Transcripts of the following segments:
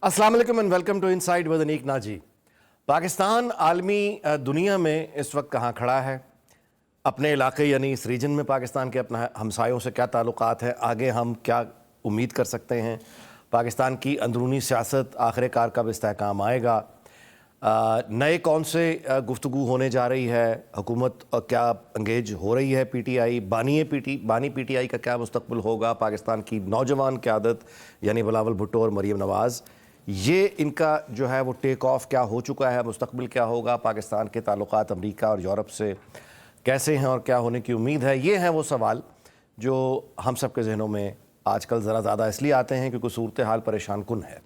अस्सलाम वालेकुम and welcome to inside with Aneeq Naji. Pakistan आलमी दुनिया में इस वक्त कहाँ खड़ा है, अपने इलाके यानी इस रीजन में पाकिस्तान के अपना हमसायों से क्या ताल्लुकात है, आगे हम क्या उम्मीद कर सकते हैं, पाकिस्तान की अंदरूनी सियासत आखिरकार कब इस्तेहकाम आएगा, नए कौन से गुफ्तगू होने जा रही है, हुकूमत क्या इंगेज हो रही है, पीटीआई बानी पीटीआई का क्या मुस्तकबिल होगा, पाकिस्तान की नौजवान क़यादत यानी बिलावल भुट्टो और मरीम नवाज़, ये इनका जो है वो टेक ऑफ क्या हो चुका है, मुस्तकबिल क्या होगा, पाकिस्तान के ताल्लुकात अमरीका और यूरोप से कैसे हैं और क्या होने की उम्मीद है। ये हैं वो सवाल जो हम सब के जहनों में आजकल ज़रा ज़्यादा इसलिए आते हैं क्योंकि सूरत हाल परेशान कुन है।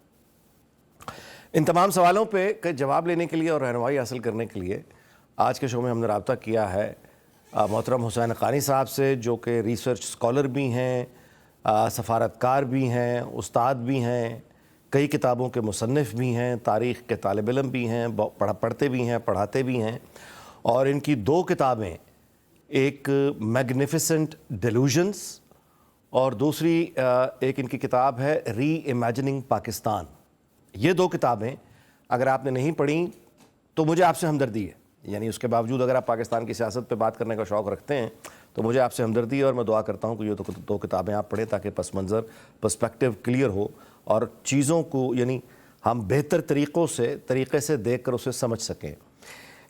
इन तमाम सवालों पे जवाब लेने के लिए और रहनुमाई हासिल करने के लिए आज के शो में हमने रब्ता किया है मोहतरम हुसैन हक़ानी साहब से, जो कि रिसर्च स्कॉलर भी हैं, सफारतकार भी हैं, उस्ताद भी हैं, कई किताबों के मुसन्निफ़ भी हैं, तारीख़ के तालिब इल्म भी हैं, पढ़ते भी हैं, पढ़ाते भी हैं। और इनकी दो किताबें, एक मैग्निफिसेंट डेल्यूजन्स और दूसरी एक इनकी किताब है री इमेजिनिंग पाकिस्तान। ये दो किताबें अगर आपने नहीं पढ़ी तो मुझे आपसे हमदर्दी है, यानी उसके बावजूद अगर आप पाकिस्तान की सियासत पे बात करने का शौक़ रखते हैं तो मुझे आपसे हमदर्दी है और मैं दुआ करता हूँ कि ये दो किताबें आप पढ़ें ताकि पस मंज़र पर्सपेक्टिव क्लियर हो और चीज़ों को यानी हम बेहतर तरीक़े से देख कर उसे समझ सकें।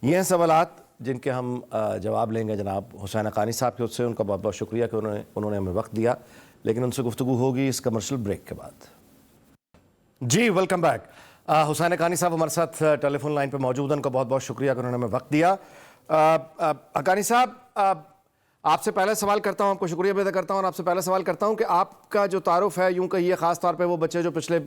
ये हैं सवालात जिनके हम जवाब लेंगे जनाब हुसैन हक़ानी साहब की उससे। उनका बहुत बहुत शुक्रिया कि उन्होंने हमें वक्त दिया, लेकिन उनसे गुफ्तगू होगी इस कमर्शियल ब्रेक के बाद। जी वेलकम बैक। हुसैन हक़ानी साहब हमारे साथ टेलीफोन लाइन पे मौजूद हैं, उनका बहुत बहुत शुक्रिया कि उन्होंने हमें वक्त दिया। हक़ानी साहब, आपसे पहले सवाल करता हूँ, आपको शुक्रिया अदा करता हूँ और आपसे पहले सवाल करता हूँ कि आपका जो तारुफ है, यूँ कहिए ख़ास तौर पे वो बच्चे जो पिछले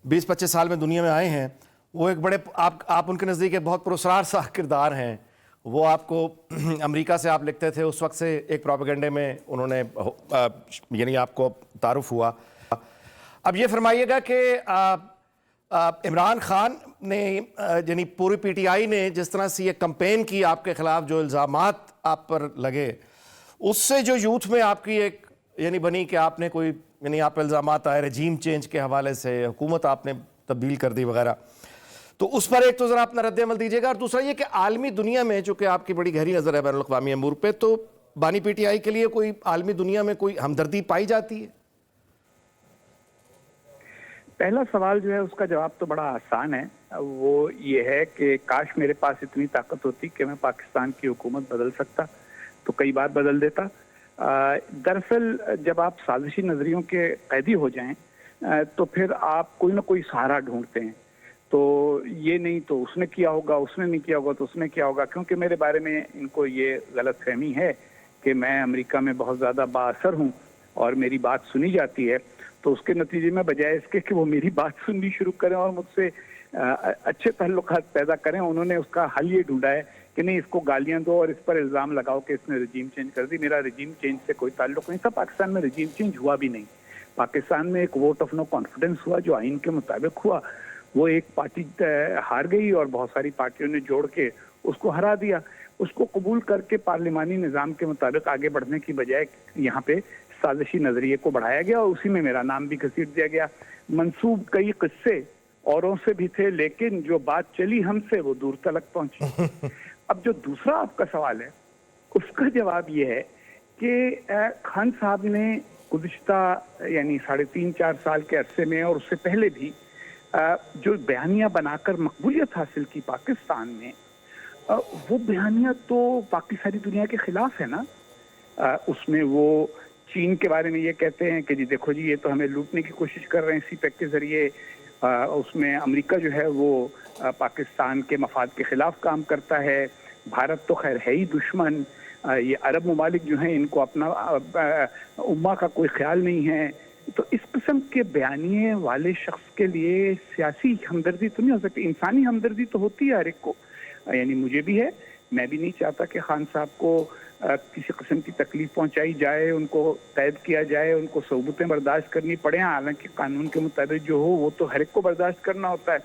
20-25 साल में दुनिया में आए हैं, वो एक बड़े आप उनके नज़दीक एक बहुत पुरस्कार सा किरदार हैं। वो आपको अमेरिका से आप लिखते थे, उस वक्त से एक प्रोपेगेंडे में उन्होंने यानी आपको तारुफ हुआ। अब ये फरमाइएगा कि इमरान खान ने यानी पूरी पीटीआई ने जिस तरह से ये कैंपेन की आपके ख़िलाफ़, जो इल्ज़ामात आप पर लगे, उससे जो यूथ में आपकी एक यानी बनी कि आपने कोई यानी आप इल्ज़ामात आए रजीम चेंज के हवाले से, हुकूमत आपने तब्दील कर दी वगैरह, तो उस पर एक तो ज़रा अपना रद्द अमल दीजिएगा। और दूसरा ये कि आलमी दुनिया में चूँकि आपकी बड़ी गहरी नज़र है बैनुल अक़वामी अमूर पे, तो बानी पीटीआई के लिए कोई आलमी दुनिया में कोई हमदर्दी पाई जाती है? पहला सवाल जो है उसका जवाब तो बड़ा आसान है। वो ये है कि काश मेरे पास इतनी ताकत होती कि मैं पाकिस्तान की हुकूमत बदल सकता तो कई बार बदल देता। दरअसल जब आप साजिशी नज़रियों के कैदी हो जाएं तो फिर आप कोई ना कोई सहारा ढूंढते हैं। तो ये नहीं तो उसने किया होगा, उसने नहीं किया होगा तो उसने किया होगा, क्योंकि मेरे बारे में इनको ये गलतफहमी है कि मैं अमेरिका में बहुत ज़्यादा बाअसर हूँ और मेरी बात सुनी जाती है। तो उसके नतीजे में बजाय इसके कि वो मेरी बात सुननी शुरू करें और मुझसे अच्छे ताल्लुकात पैदा करें, उन्होंने उसका हल ये ढूंढा है कि नहीं, इसको गालियां दो और इस पर इल्ज़ाम लगाओ कि इसने रजीम चेंज कर दी। मेरा रजीम चेंज से कोई ताल्लुक नहीं था, पाकिस्तान में रजीम चेंज हुआ भी नहीं। पाकिस्तान में एक वोट ऑफ नो कॉन्फिडेंस हुआ जो आइन के मुताबिक हुआ। वो एक पार्टी हार गई और बहुत सारी पार्टियों ने जोड़ के उसको हरा दिया। उसको कबूल करके पार्लिमानी निज़ाम के मुताबिक आगे बढ़ने की बजाय यहाँ पे साजिशी नजरिए को बढ़ाया गया और उसी में मेरा नाम भी घसीट दिया गया। मंसूब कई किस्से औरों से भी थे, लेकिन जो बात चली हमसे वो दूर तलक पहुंची। अब जो दूसरा आपका सवाल है उसका जवाब ये है कि खान साहब ने गुज़िश्ता यानी 3.5-4 साल के अरसे में और उससे पहले भी जो बयानियां बनाकर मकबूलियत हासिल की पाकिस्तान में, वो बयानियां तो बाकी सारी दुनिया के खिलाफ है ना। उसमें वो चीन के बारे में ये कहते हैं कि जी देखो जी, ये तो हमें लूटने की कोशिश कर रहे हैं सीपेक के जरिए। उसमें अमेरिका जो है वो पाकिस्तान के मफाद के खिलाफ काम करता है। भारत तो खैर है ही दुश्मन। ये अरब ममालिक जो हैं इनको अपना उम्मा का कोई ख्याल नहीं है। तो इस किस्म के बयानिए वाले शख्स के लिए सियासी हमदर्दी तो नहीं हो सकती, इंसानी हमदर्दी तो होती है हर एक को, यानी मुझे भी है। मैं भी नहीं चाहता कि खान साहब को किसी किस्म की तकलीफ पहुंचाई जाए, उनको कैद किया जाए, उनको सबूतें बर्दाश्त करनी पड़े। हालांकि कानून के मुताबिक जो हो वो तो हर एक को बर्दाश्त करना होता है,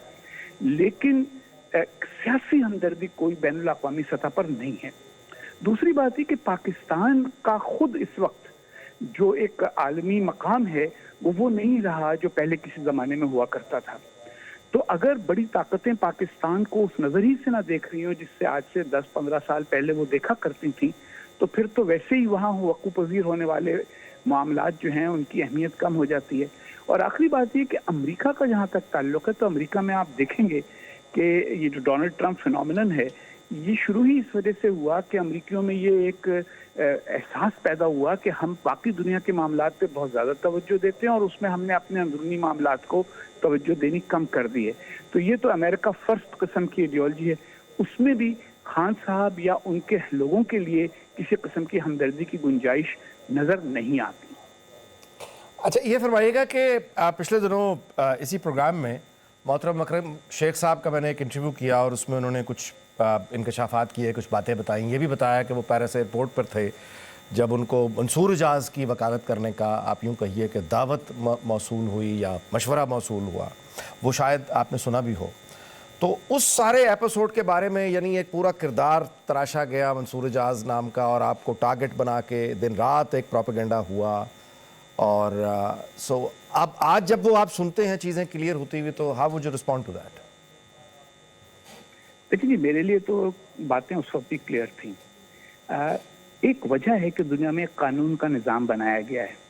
लेकिन सियासी हमदर्दी कोई बैनुल अक़वामी सतह पर नहीं है। दूसरी बात है कि पाकिस्तान का खुद इस वक्त जो एक आलमी मकाम है वो नहीं रहा जो पहले किसी ज़माने में हुआ करता था। تو اگر بڑی طاقتیں پاکستان کو اس نظریے سے نہ دیکھ رہی ہوں جس سے آج سے 10-15 سال پہلے وہ دیکھا کرتی تھیں، تو پھر تو ویسے ہی وہاں وقوع پذیر ہونے والے معاملات جو ہیں ان کی اہمیت کم ہو جاتی ہے۔ اور آخری بات یہ کہ امریکہ کا جہاں تک تعلق ہے تو امریکہ میں آپ دیکھیں گے کہ یہ جو ڈونلڈ ٹرمپ فینومینن ہے یہ شروع ہی اس وجہ سے ہوا کہ امریکیوں میں یہ ایک احساس پیدا ہوا کہ ہم باقی دنیا کے معاملات پہ بہت زیادہ توجہ دیتے ہیں اور اس میں ہم نے اپنے اندرونی معاملات کو توجہ دینی کم کر دی ہے۔ تو یہ تو امریکہ فرسٹ قسم کی ایڈیالوجی ہے، اس میں بھی خان صاحب یا ان کے لوگوں کے لیے کسی قسم کی ہمدردی کی گنجائش نظر نہیں آتی۔ اچھا یہ فرمائیے گا کہ پچھلے دنوں اسی پروگرام میں محترم مکرم شیخ صاحب کا میں نے ایک انٹرویو کیا اور اس میں انہوں نے کچھ انکشافات کیے، کچھ باتیں بتائیں، یہ بھی بتایا کہ وہ پیرس ایئرپورٹ پر تھے جب ان کو منصور اعجاز کی وکالت کرنے کا آپ یوں کہیے کہ دعوت موصول ہوئی یا مشورہ موصول ہوا، وہ شاید آپ نے سنا بھی ہو۔ تو اس سارے ایپیسوڈ کے بارے میں یعنی ایک پورا کردار تراشا گیا منصور اعجاز نام کا اور آپ کو ٹارگٹ بنا کے دن رات ایک پروپیگنڈا ہوا، اور سو اب آج جب وہ آپ سنتے ہیں چیزیں کلیئر ہوتی ہوئی تو how would you respond to that? لیکن جی میرے لیے تو باتیں اس وقت بھی کلیئر تھیں۔ ایک وجہ ہے کہ دنیا میں ایک قانون کا نظام بنایا گیا ہے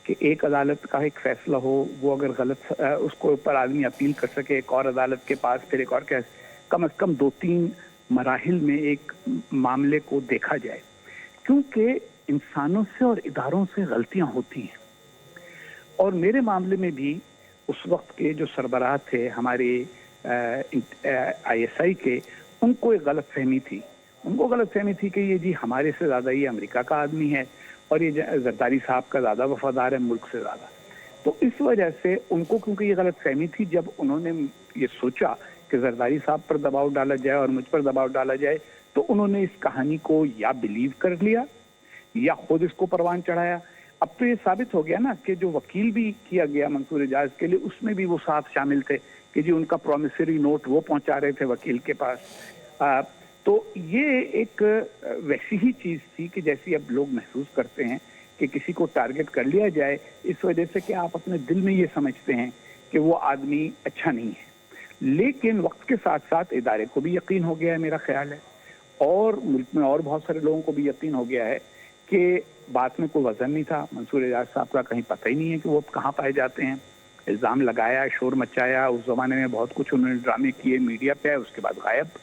کہ ایک عدالت کا ایک فیصلہ ہو، وہ اگر غلط اس کو اوپر آدمی اپیل کر سکے ایک اور عدالت کے پاس، پھر ایک اور کم از کم 2-3 مراحل میں ایک معاملے کو دیکھا جائے، کیونکہ انسانوں سے اور اداروں سے غلطیاں ہوتی ہیں۔ اور میرے معاملے میں بھی اس وقت کے جو سربراہ تھے ہمارے آئی ایس آئی کے، ان کو ایک غلط فہمی تھی، کہ یہ جی ہمارے سے زیادہ یہ امریکہ کا آدمی ہے اور یہ زرداری صاحب کا زیادہ وفادار ہے ملک سے زیادہ۔ تو اس وجہ سے ان کو کیونکہ یہ غلط فہمی تھی، جب انہوں نے یہ سوچا کہ زرداری صاحب پر دباؤ ڈالا جائے اور مجھ پر دباؤ ڈالا جائے، تو انہوں نے اس کہانی کو یا بلیو کر لیا یا خود اس کو پروان چڑھایا۔ اب تو یہ ثابت ہو گیا نا کہ جو وکیل بھی کیا گیا منصور اعجاز کے لیے، اس میں بھی وہ ساتھ شامل تھے کہ جی ان کا پرومیسری نوٹ وہ پہنچا رہے تھے وکیل کے پاس۔ تو یہ ایک ویسی ہی چیز تھی کہ جیسی اب لوگ محسوس کرتے ہیں کہ کسی کو ٹارگٹ کر لیا جائے اس وجہ سے کہ آپ اپنے دل میں یہ سمجھتے ہیں کہ وہ آدمی اچھا نہیں ہے۔ لیکن وقت کے ساتھ ساتھ ادارے کو بھی یقین ہو گیا ہے میرا خیال ہے، اور ملک میں اور بہت سارے لوگوں کو بھی یقین ہو گیا ہے کہ بات میں کوئی وزن نہیں تھا۔ منصور اعجاز صاحب کا کہیں پتہ ہی نہیں ہے کہ وہ کہاں پائے جاتے ہیں۔ الزام لگایا، شور مچایا، اس زمانے میں بہت کچھ انہوں نے ڈرامے کیے، میڈیا پہ، اس کے بعد غائب،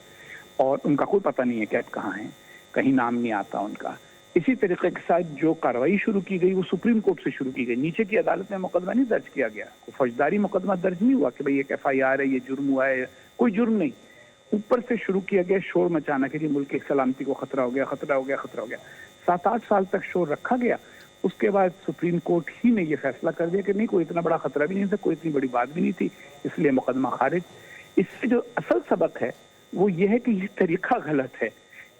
اور ان کا کوئی پتہ نہیں ہے کہ اب کہاں ہیں، کہیں نام نہیں آتا ان کا۔ اسی طریقے کے ساتھ جو کارروائی شروع کی گئی وہ سپریم کورٹ سے شروع کی گئی، نیچے کی عدالت میں مقدمہ نہیں درج کیا گیا، کوئی فوجداری مقدمہ درج نہیں ہوا کہ بھئی ایک ایف آئی آر ہے، یہ جرم ہوا ہے، کوئی جرم نہیں۔ اوپر سے شروع کیا گیا شور مچانا کہ جی ملک کی سلامتی کو خطرہ ہو گیا، خطرہ ہو گیا، خطرہ ہو گیا۔ 7-8 سال تک شور رکھا گیا، اس کے بعد سپریم کورٹ ہی نے یہ فیصلہ کر دیا کہ نہیں، کوئی اتنا بڑا خطرہ بھی نہیں تھا، کوئی اتنی بڑی بات بھی نہیں تھی، اس لیے مقدمہ خارج۔ اس سے جو اصل سبق ہے وہ یہ ہے کہ یہ طریقہ غلط ہے،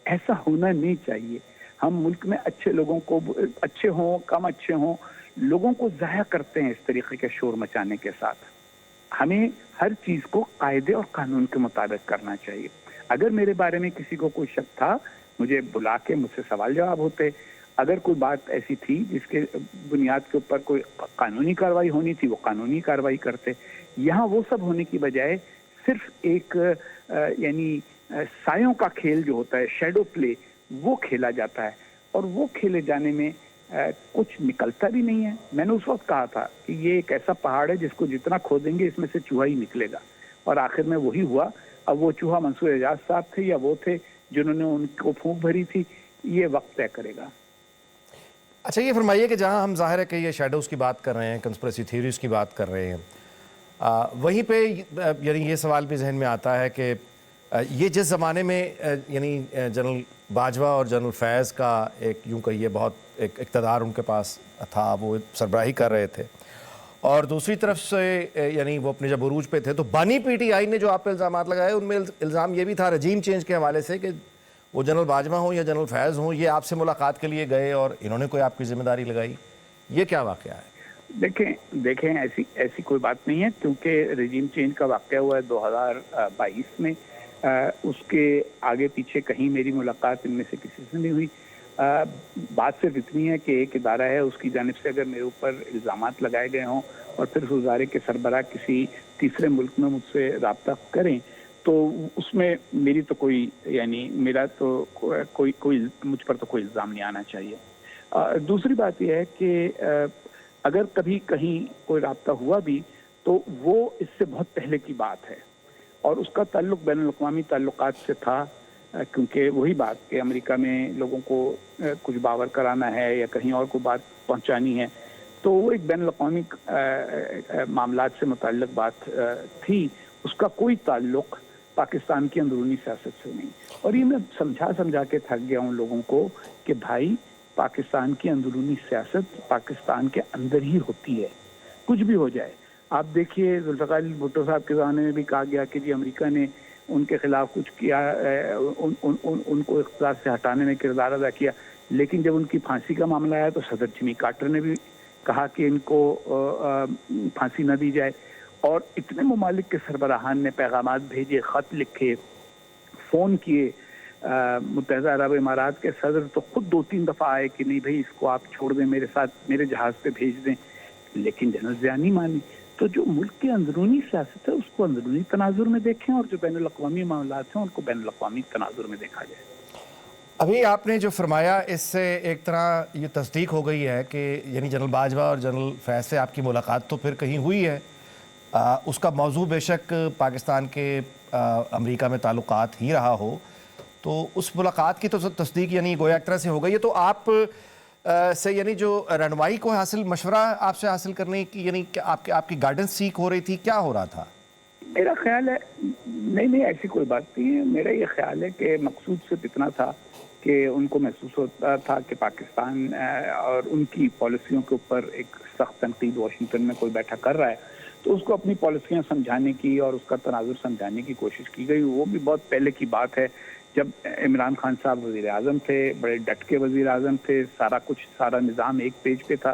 ایسا ہونا نہیں چاہیے۔ ہم ملک میں اچھے لوگوں کو، اچھے ہوں کم اچھے ہوں، لوگوں کو ضائع کرتے ہیں اس طریقے کے شور مچانے کے ساتھ۔ ہمیں ہر چیز کو قاعدے اور قانون کے مطابق کرنا چاہیے۔ اگر میرے بارے میں کسی کو کوئی شک تھا، مجھے بلا کے مجھ سے سوال جواب ہوتے۔ اگر کوئی بات ایسی تھی جس کے بنیاد کے اوپر کوئی قانونی کارروائی ہونی تھی، وہ قانونی کارروائی کرتے۔ یہاں وہ سب ہونے کی بجائے صرف ایک یعنی سایوں کا کھیل جو ہوتا ہے، شیڈو پلے، وہ کھیلا جاتا ہے، اور وہ کھیلے جانے میں کچھ نکلتا بھی نہیں ہے۔ میں نے اس وقت کہا تھا کہ یہ ایک ایسا پہاڑ ہے جس کو جتنا کھودیں گے اس میں سے چوہا ہی نکلے گا، اور آخر میں وہی ہوا۔ اب وہ چوہا منصور اعجاز صاحب تھے یا وہ تھے جنہوں نے ان کو پھونک بھری تھی، یہ وقت طے کرے گا۔ اچھا یہ فرمائیے کہ جہاں ہم ظاہر ہے کہ یہ شیڈوز کی بات کر رہے ہیں، کنسپریسی تھیوریز کی بات کر رہے ہیں، وہیں پہ یعنی یہ سوال بھی ذہن میں آتا ہے کہ یہ جس زمانے میں یعنی جنرل باجوہ اور جنرل فیض کا ایک یوں کہیے بہت ایک اقتدار ان کے پاس تھا، وہ سربراہی کر رہے تھے، اور دوسری طرف سے یعنی وہ اپنے جب عروج پہ تھے تو بانی پی ٹی آئی نے جو آپ پہ الزامات لگائے ان میں الزام یہ بھی تھا رجیم چینج کے حوالے سے کہ وہ جنرل باجوہ ہوں یا جنرل فیض ہوں، یہ آپ سے ملاقات کے لیے گئے اور انہوں نے کوئی آپ کی ذمہ داری لگائی۔ یہ کیا واقعہ ہے؟ دیکھیں ایسی کوئی بات نہیں ہے، کیونکہ رجیم چینج کا واقعہ ہوا ہے 2022 میں، اس کے آگے پیچھے کہیں میری ملاقات ان میں سے کسی سے نہیں ہوئی۔ بات صرف اتنی ہے کہ ایک ادارہ ہے، اس کی جانب سے اگر میرے اوپر الزامات لگائے گئے ہوں اور پھر اس ادارے کے سربراہ کسی تیسرے ملک میں مجھ سے رابطہ کریں تو اس میں میری تو کوئی یعنی میرا تو کوئی مجھ پر تو کوئی الزام نہیں آنا چاہیے۔ دوسری بات یہ ہے کہ اگر کبھی کہیں کوئی رابطہ ہوا بھی تو وہ اس سے بہت پہلے کی بات ہے اور اس کا تعلق بین الاقوامی تعلقات سے تھا، کیونکہ وہی بات کہ امریکہ میں لوگوں کو کچھ باور کرانا ہے یا کہیں اور کو بات پہنچانی ہے، تو وہ ایک بین الاقوامی معاملات سے متعلق بات تھی، اس کا کوئی تعلق پاکستان کی اندرونی سیاست سے نہیں۔ اور یہ میں سمجھا کے تھک گیا ہوں لوگوں کو کہ بھائی پاکستان کی اندرونی سیاست پاکستان کے اندر ہی ہوتی ہے، کچھ بھی ہو جائے۔ آپ دیکھیے ذوالفقار علی بھٹو صاحب کے زمانے میں بھی کہا گیا کہ جی امریکہ نے ان کے خلاف کچھ کیا، ان کو اقتدار سے ہٹانے میں کردار ادا کیا، لیکن جب ان کی پھانسی کا معاملہ آیا تو صدر جمی کارٹر نے بھی کہا کہ ان کو پھانسی نہ دی جائے، اور اتنے ممالک کے سربراہان نے پیغامات بھیجے، خط لکھے، فون کیے۔ متحدہ عرب امارات کے صدر تو خود 2-3 دفعہ آئے کہ نہیں بھائی اس کو آپ چھوڑ دیں، میرے ساتھ میرے جہاز پہ بھیج دیں، لیکن جنرل ضیاء نہیں مانی۔ تو جو ملک کے اندرونی سیاست ہے اس کو اندرونی تناظر میں دیکھیں اور جو بین الاقوامی معاملات ہیں ان کو بین الاقوامی تناظر میں دیکھا جائے۔ ابھی آپ نے جو فرمایا اس سے ایک طرح یہ تصدیق ہو گئی ہے کہ یعنی جنرل باجوہ اور جنرل فیض سے آپ کی ملاقات تو پھر کہیں ہوئی ہے، اس کا موضوع بے شک پاکستان کے امریکہ میں تعلقات ہی رہا ہو، تو اس ملاقات کی تو تصدیق یعنی گویا ایک طرح سے ہو گئی ہے۔ تو آپ سے یعنی جو رہنمائی کو حاصل، مشورہ آپ سے حاصل کرنے کی یعنی آپ کی گائیڈنس سیکھ ہو رہی تھی، کیا ہو رہا تھا؟ میرا خیال ہے نہیں ایسی کوئی بات نہیں ہے، میرا یہ خیال ہے کہ مقصود صرف اتنا تھا کہ ان کو محسوس ہوتا تھا کہ پاکستان اور ان کی پالیسیوں کے اوپر ایک سخت تنقید واشنگٹن میں کوئی بیٹھا کر رہا ہے، تو اس کو اپنی پالیسیاں سمجھانے کی اور اس کا تناظر سمجھانے کی کوشش کی گئی۔ وہ بھی بہت پہلے کی بات ہے جب عمران خان صاحب وزیر اعظم تھے، بڑے ڈٹ کے وزیر اعظم تھے، سارا نظام ایک پیج پہ تھا،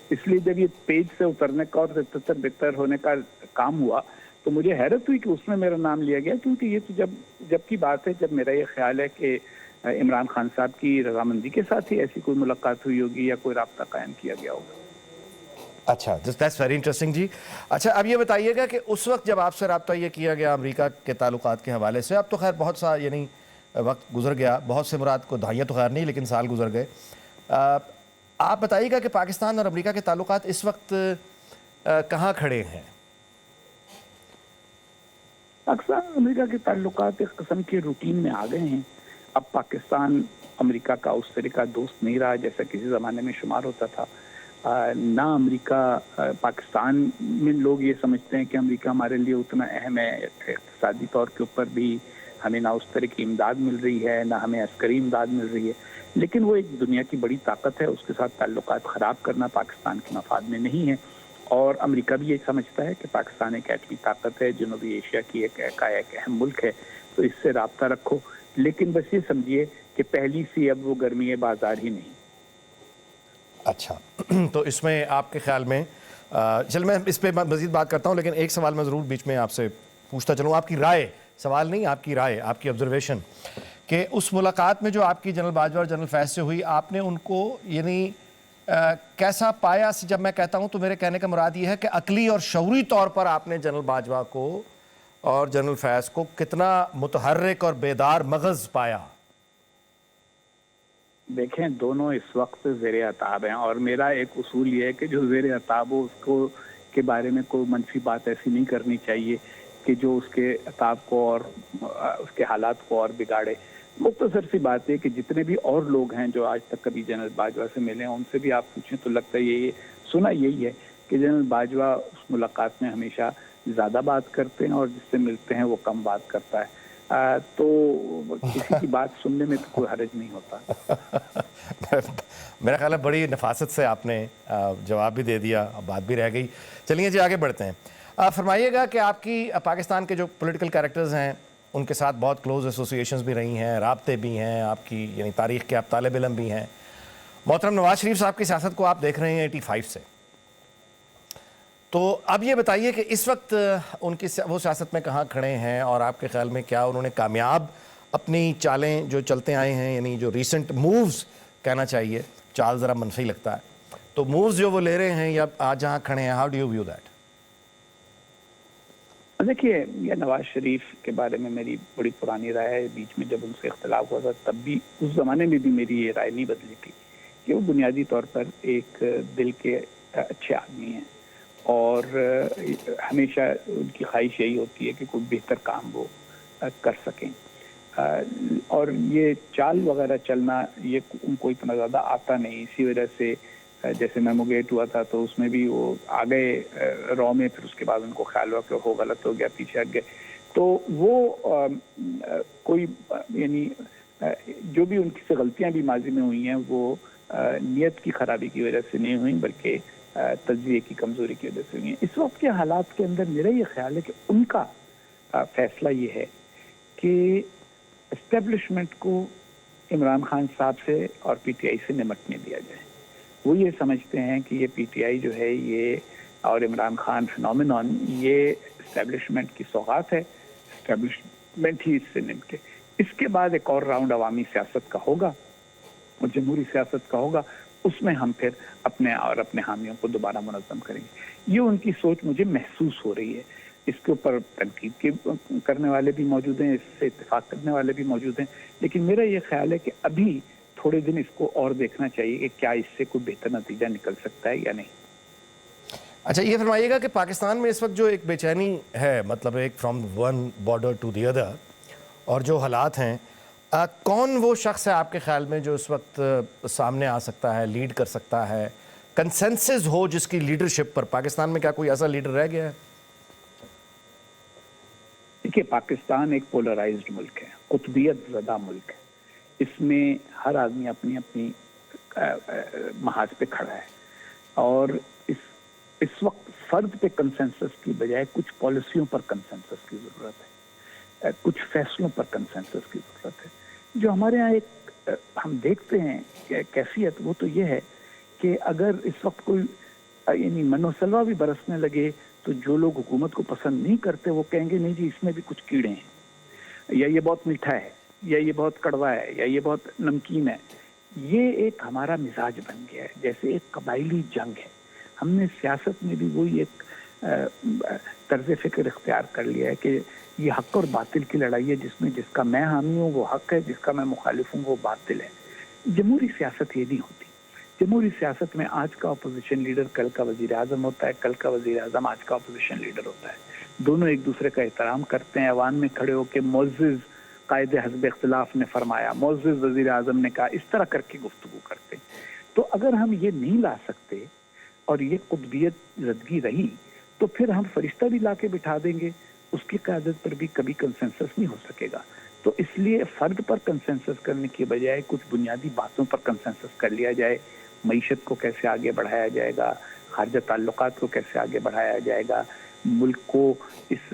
اس لیے جب یہ پیج سے اترنے کا اور تتر بہتر ہونے کا کام ہوا تو مجھے حیرت ہوئی کہ اس میں میرا نام لیا گیا، کیونکہ یہ تو جب کی بات ہے جب میرا یہ خیال ہے کہ عمران خان صاحب کی رضامندی کے ساتھ ہی ایسی کوئی ملاقات ہوئی ہوگی یا کوئی رابطہ قائم کیا گیا ہوگا۔ اچھا، دیٹس ویری انٹرسٹنگ جی۔ اچھا اب یہ بتائیے گا کہ اس وقت جب آپ سے رابطہ یہ کیا گیا امریکہ کے تعلقات کے حوالے سے، اب تو خیر بہت سا یعنی وقت گزر گیا، بہت سے مراد کو دہائیاں تو خیر نہیں لیکن سال گزر گئے، آپ بتائیے گا کہ پاکستان اور امریکہ کے تعلقات اس وقت کہاں کھڑے ہیں؟ پاکستان امریکہ کے تعلقات ایک قسم کے روٹین میں آ گئے ہیں۔ اب پاکستان امریکہ کا اس طرح کا دوست نہیں رہا جیسا کسی زمانے میں شمار ہوتا تھا، نہ امریکہ پاکستان میں لوگ یہ سمجھتے ہیں کہ امریکہ ہمارے لیے اتنا اہم ہے، اقتصادی طور کے اوپر بھی ہمیں نہ اس طرح کی امداد مل رہی ہے نہ ہمیں عسکری امداد مل رہی ہے، لیکن وہ ایک دنیا کی بڑی طاقت ہے، اس کے ساتھ تعلقات خراب کرنا پاکستان کے مفاد میں نہیں ہے، اور امریکہ بھی یہ سمجھتا ہے کہ پاکستان ایک ایٹمی طاقت ہے، جنوبی ایشیا کی ایک اہم ملک ہے، تو اس سے رابطہ رکھو، لیکن بس یہ سمجھیے کہ پہلی سی اب وہ گرمی بازار ہی نہیں۔ اچھا، تو اس میں آپ کے خیال میں چل میں اس پہ مزید بات کرتا ہوں، لیکن ایک سوال میں ضرور بیچ میں آپ سے پوچھتا چلوں، آپ کی رائے، سوال نہیں آپ کی رائے، آپ کی آبزرویشن، کہ اس ملاقات میں جو آپ کی جنرل باجوہ اور جنرل فیض سے ہوئی، آپ نے ان کو یعنی کیسا پایا؟ جب میں کہتا ہوں تو میرے کہنے کا مراد یہ ہے کہ عقلی اور شعوری طور پر آپ نے جنرل باجوہ کو اور جنرل فیض کو کتنا متحرک اور بیدار مغز پایا؟ دیکھیں دونوں اس وقت زیر عتاب ہیں، اور میرا ایک اصول یہ ہے کہ جو زیر عتاب ہو اس کو کے بارے میں کوئی منفی بات ایسی نہیں کرنی چاہیے کہ جو اس کے عتاب کو اور اس کے حالات کو اور بگاڑے۔ مختصر سی بات ہے کہ جتنے بھی اور لوگ ہیں جو آج تک کبھی جنرل باجوہ سے ملے ہیں ان سے بھی آپ پوچھیں تو لگتا ہے یہی سنا یہی ہے کہ جنرل باجوہ اس ملاقات میں ہمیشہ زیادہ بات کرتے ہیں اور جس سے ملتے ہیں وہ کم بات کرتا ہے، تو کسی کی بات سننے میں تو کوئی حرج نہیں ہوتا۔ میرا خیال ہے بڑی نفاست سے آپ نے جواب بھی دے دیا، بات بھی رہ گئی۔ چلیے جی آگے بڑھتے ہیں۔ فرمائیے گا کہ آپ کی پاکستان کے جو پولیٹیکل کریکٹرز ہیں ان کے ساتھ بہت کلوز ایسوسیشنز بھی رہی ہیں، رابطے بھی ہیں، آپ کی یعنی تاریخ کے آپ طالب علم بھی ہیں۔ محترم نواز شریف صاحب کی سیاست کو آپ دیکھ رہے ہیں 85 سے، تو اب یہ بتائیے کہ اس وقت ان کی وہ سیاست میں کہاں کھڑے ہیں، اور آپ کے خیال میں کیا انہوں نے کامیاب اپنی چالیں جو چلتے آئے ہیں، یعنی جو ریسنٹ مووز कहना चाहिए, चाल ज़रा मनफी लगता है, तो मूव्स जो वो ले रहे हैं या आज जहाँ खड़े हैं, how do you view that? देखिए, ये नवाज शरीफ के बारे में मेरी बड़ी पुरानी राय है। बीच में जब उनसे इख्तलाफ हुआ था तब भी, उस ज़माने में भी मेरी ये राय नहीं बदली थी कि वो बुनियादी तौर पर एक दिल के अच्छे आदमी हैं और हमेशा उनकी ख्वाहिश यही होती है कि कोई बेहतर काम वो कर सकें। और ये चाल वगैरह चलना ये उनको इतना ज़्यादा आता नहीं, इसी वजह से जैसे मेमोगेट हुआ था तो उसमें भी वो आ गए रॉ में, फिर उसके बाद उनको ख्याल हुआ कि हो गलत हो गया, पीछे हट गए। तो वो कोई यानी जो भी उनकी से गलतियां भी माजी में हुई हैं वो नीयत की खराबी की वजह से नहीं हुई, बल्कि तज्ज़िये की कमज़ोरी की वजह से हुई हैं। इस वक्त के हालात के अंदर मेरा ये ख्याल है कि उनका फैसला ये है कि एस्टेब्लिशमेंट को इमरान खान साहब से और पीटीआई से निमटने दिया जाए। वो ये समझते हैं कि ये पीटीआई जो है ये और इमरान खान फिनोमिनॉन ये एस्टेब्लिशमेंट की सौगात है, एस्टेब्लिशमेंट ही इससे निपटे। इसके बाद एक और राउंड अवामी सियासत का होगा और जमहूरी सियासत का होगा, उसमें हम फिर अपने और अपने हामियों को दोबारा मुनज़्ज़म करेंगे। ये उनकी सोच मुझे महसूस हो रही है। इसके ऊपर तनकीद के करने वाले भी मौजूद हैं, इससे इत्तेफाक करने वाले भी मौजूद हैं, लेकिन मेरा ये ख्याल है कि अभी थोड़े दिन इसको और देखना चाहिए कि क्या इससे कोई बेहतर नतीजा निकल सकता है या नहीं। अच्छा, ये फरमाइएगा कि पाकिस्तान में इस वक्त जो एक बेचैनी है, मतलब एक from one border to the other, और जो हालात हैं, कौन वो शख्स है आपके ख्याल में जो इस वक्त सामने आ सकता है, लीड कर सकता है, कंसेंसस हो जिसकी लीडरशिप पर? पाकिस्तान में क्या कोई ऐसा लीडर रह गया है? देखिए, पाकिस्तान एक पोलराइज्ड मुल्क है, कुतबियत ज़दा मुल्क है। इसमें हर आदमी अपनी अपनी महाज पे खड़ा है और इस वक्त फर्द पे कंसेंसस की बजाय कुछ पॉलिसियों पर कंसेंसस की ज़रूरत है, कुछ फैसलों पर कंसेंसस की ज़रूरत है। जो हमारे यहाँ एक हम देखते हैं कैफियत, वो तो ये है कि अगर इस वक्त कोई यानी मनोसलवा भी बरसने लगे तो जो लोग हुकूमत को पसंद नहीं करते वो कहेंगे नहीं जी इसमें भी कुछ कीड़े हैं, या ये बहुत मीठा है, या ये बहुत कड़वा है, या ये बहुत नमकीन है। ये एक हमारा मिजाज बन गया है, जैसे एक कबायली जंग है। हमने सियासत में भी वही एक तर्ज फिक्र इख्तियार कर लिया है कि ये हक और बातिल की लड़ाई है, जिसमें जिसका मैं हामी हूँ वो हक है, जिसका मैं मुखालिफ हूँ वो बातिल है। जमहूरी सियासत ये नहीं होती। जमहूरी सियासत में आज का अपोजिशन लीडर कल का वजीर आजम होता है, कल का वजीर आजम आज का अपोजिशन लीडर होता है। दोनों एक दूसरे का एहतराम करते हैं, अवान में खड़े होकर मोअज़्ज़िज़ कायदे हस्ब इख्तिलाफ ने फरमाया, मोअज़्ज़िज़ वजीर आजम ने कहा, इस तरह करके गुफ्तगू करते हैं। तो अगर हम ये नहीं ला सकते और ये कुतबियत ज़दगी रही तो फिर हम फरिश्ता भी ला के बिठा देंगे, उसकी क़यादत पर भी कभी कंसेंसस नहीं हो सकेगा। तो इसलिए फ़र्द पर कंसेंसस करने की बजाय कुछ बुनियादी बातों पर कंसेंसस कर लिया जाए। मईशत को कैसे आगे बढ़ाया जाएगा, खारजा ताल्लुकात को कैसे आगे बढ़ाया जाएगा, मुल्क को इस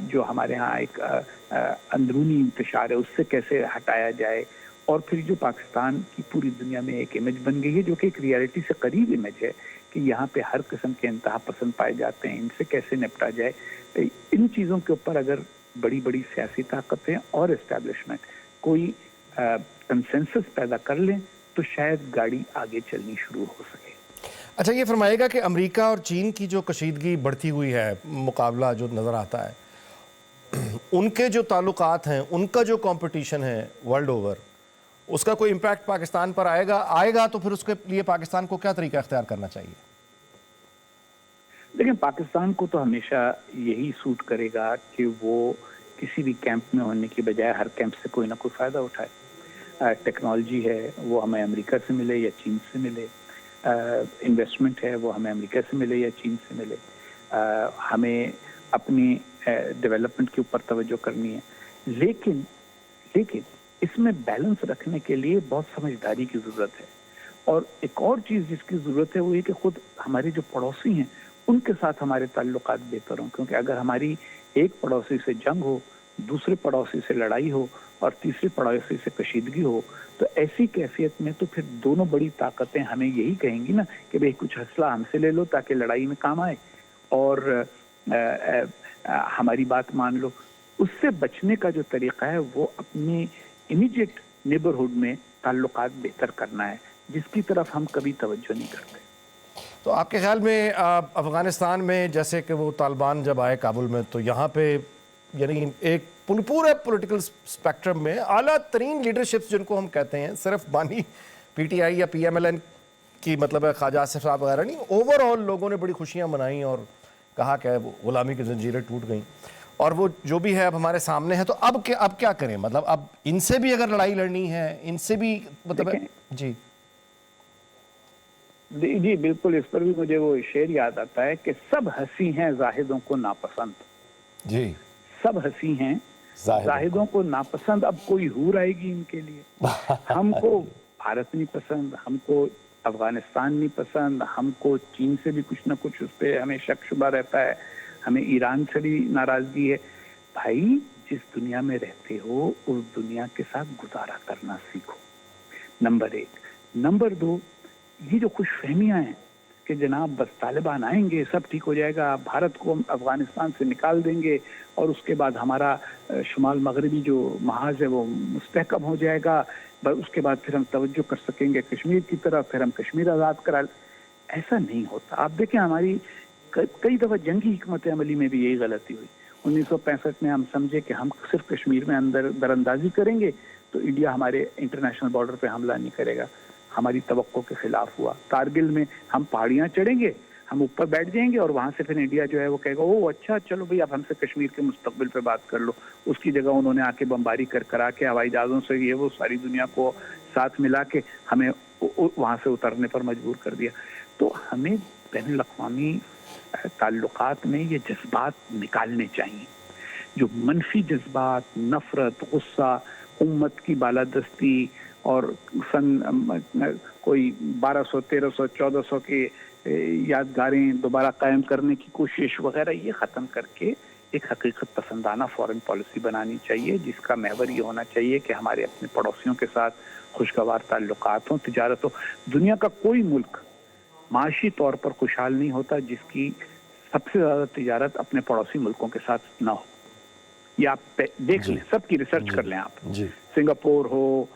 जो हमारे यहाँ एक अंदरूनी इंतशार है उससे कैसे हटाया जाए, और फिर जो पाकिस्तान की पूरी दुनिया में एक इमेज बन गई है जो कि एक रियलिटी से करीब इमेज है कि यहाँ पे हर किस्म के इंतहा पसंद पाए जाते हैं, इनसे कैसे निपटा जाए। इन चीज़ों के ऊपर अगर बड़ी बड़ी सियासी ताकतें और एस्टेब्लिशमेंट कोई कंसेंसस पैदा कर लें तो शायद गाड़ी आगे चलनी शुरू हो सके। अच्छा, ये फरमाएगा कि अमेरिका और चीन की जो कशीदगी बढ़ती हुई है, मुकाबला जो नज़र आता है, उनके जो ताल्लुकात हैं, उनका जो कंपटीशन है वर्ल्ड ओवर, उसका कोई इम्पैक्ट पाकिस्तान पर आएगा तो फिर उसके लिए पाकिस्तान को क्या तरीका इख्तियार करना चाहिए? लेकिन पाकिस्तान को तो हमेशा यही सूट करेगा कि वो किसी भी कैंप में होने की बजाय हर कैंप से कोई ना कोई फ़ायदा उठाए। टेक्नोलॉजी है वो हमें अमेरिका से मिले या चीन से मिले, इन्वेस्टमेंट है वो हमें अमेरिका से मिले या चीन से मिले, हमें अपनी डेवलपमेंट के ऊपर तवज्जो करनी है। लेकिन इसमें बैलेंस रखने के लिए बहुत समझदारी की ज़रूरत है। और एक और चीज़ जिसकी ज़रूरत है वो ये कि खुद हमारे जो पड़ोसी हैं उनके साथ हमारे ताल्लुकात बेहतर हों, क्योंकि अगर हमारी एक पड़ोसी से जंग हो, दूसरे पड़ोसी से लड़ाई हो और तीसरे पड़ोसी से कशीदगी हो तो ऐसी कैफियत में तो फिर दोनों बड़ी ताकतें हमें यही कहेंगी ना कि भाई कुछ हौसला हमसे ले लो ताकि लड़ाई में काम आए और हमारी बात मान लो। उससे बचने का जो तरीका है वो अपने इमीडिएट नेबरहुड में ताल्लुकात बेहतर करना है, जिसकी तरफ हम कभी तवज्जो नहीं करते। तो आपके ख्याल में अफ़गानिस्तान में जैसे कि वो तालिबान जब आए काबुल में, तो यहाँ पे यानी एक पूरे पॉलिटिकल स्पेक्ट्रम में आला तरीन लीडरशिप्स जिनको हम कहते हैं, सिर्फ बानी पीटीआई या पीएमएलएन की मतलब है ख्वाजा आसिफ साहब वगैरह नहीं, ओवरऑल लोगों ने बड़ी खुशियाँ मनाई और कहा कि ग़ुलामी की जंजीरें टूट गईं और वो जो भी है अब हमारे सामने है। तो अब क्या करें? मतलब अब इनसे भी अगर लड़ाई लड़नी है, इनसे भी मतलब है जी जी बिल्कुल, इस पर भी मुझे वो शेर याद आता है कि सब हंसी हैं जाहिदों को नापसंद। जी, सब हंसी हैं जाहिदों को नापसंद। अब कोई हूर आएगी इनके लिए। हमको भारत नहीं पसंद, हमको अफगानिस्तान नहीं पसंद, हमको चीन से भी कुछ ना कुछ उस पर हमें शक शुबा रहता है, हमें ईरान से भी नाराजगी है। भाई, जिस दुनिया में रहते हो उस दुनिया के साथ गुजारा करना सीखो, नंबर 1। नंबर 2, ये जो खुशफहमियां हैं कि जनाब बस तालिबान आएंगे सब ठीक हो जाएगा, भारत को हम अफगानिस्तान से निकाल देंगे और उसके बाद हमारा शुमाल मगरबी जो महाज है वो मुस्तहकम हो जाएगा, उसके बाद फिर हम तवज्जो कर सकेंगे कश्मीर की तरफ, फिर हम कश्मीर आज़ाद करा। ऐसा नहीं होता। आप देखें, हमारी कई दफ़ा जंगी हिकमत अमली में भी यही गलती हुई। 1965 में हम समझे कि हम सिर्फ कश्मीर में अंदर दरअंदाजी करेंगे तो इंडिया हमारे इंटरनेशनल बॉर्डर पे हमला नहीं करेगा। हमारी तवक्को के खिलाफ हुआ। कारगिल में हम पहाड़ियाँ चढ़ेंगे, हम ऊपर बैठ जाएंगे और वहाँ से फिर इंडिया जो है वो कहेगा ओ अच्छा चलो भाई अब हमसे कश्मीर के मुस्तकबिल पे बात कर लो। उसकी जगह उन्होंने आके बमबारी करा के हवाई जहाज़ों से ये वो सारी दुनिया को साथ मिला के हमें वहाँ से उतरने पर मजबूर कर दिया। तो हमें बैनुल अक़वामी ताल्लुकात में ये जज्बात निकालने चाहिए, जो मनफी जज्बात, नफरत, गुस्सा, उम्मत की बालादस्ती और सन कोई 1200, 1300, 1400 के यादगारें दोबारा कायम करने की कोशिश वगैरह, ये ख़त्म करके एक हकीकत पसंदाना फॉरेन पॉलिसी बनानी चाहिए, जिसका महवर ये होना चाहिए कि हमारे अपने पड़ोसियों के साथ खुशगवार ताल्लुकात हों, तिजारत हो। दुनिया का कोई मुल्क माशी तौर पर खुशहाल नहीं होता जिसकी सबसे ज़्यादा तिजारत अपने पड़ोसी मुल्कों के साथ ना हो। ये आप देख लें, सबकी रिसर्च कर लें आप। सिंगापुर हो